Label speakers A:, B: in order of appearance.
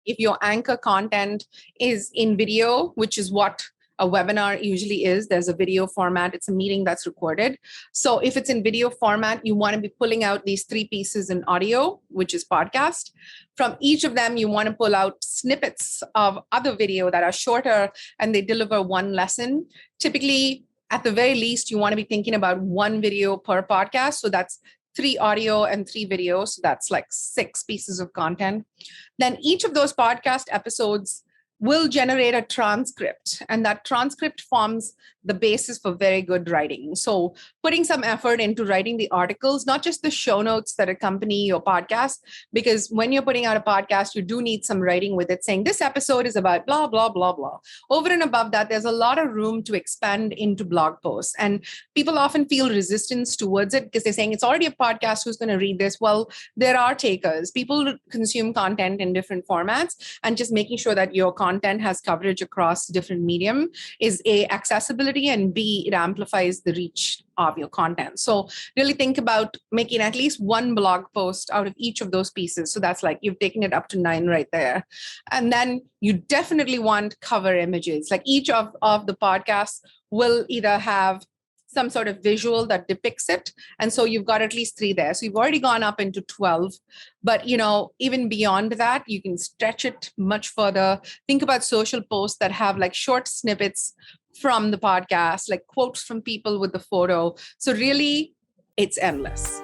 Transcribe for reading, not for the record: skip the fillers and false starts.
A: If your anchor content is in video, which is what a webinar usually is, there's a video format, it's a meeting that's recorded. So if it's in video format, you want to be pulling out these 3 pieces in audio, which is podcast. From each of them, you want to pull out snippets of other video that are shorter and they deliver one lesson. Typically, at the very least, you want to be thinking about 1 video per podcast. So that's 3 audio and 3 videos. So that's like 6 pieces of content. Then each of those podcast episodes will generate a transcript, and that transcript forms the basis for very good writing. So putting some effort into writing the articles, not just the show notes that accompany your podcast, because when you're putting out a podcast, you do need some writing with it saying this episode is about blah, blah, blah, blah. Over and above that, there's a lot of room to expand into blog posts. And people often feel resistance towards it because they're saying it's already a podcast, who's going to read this? Well, there are takers. People consume content in different formats, and just making sure that your content has coverage across different medium is A, accessibility, and B, it amplifies the reach of your content. So really think about making at least 1 blog post out of each of those pieces. So that's like you've taken it up to 9 right there. And then you definitely want cover images. Like each of the podcasts will either have some sort of visual that depicts it. And so you've got at least 3 there. So you've already gone up into 12. But, even beyond that, you can stretch it much further. Think about social posts that have like short snippets from the podcast, like quotes from people with the photo. So really, it's endless.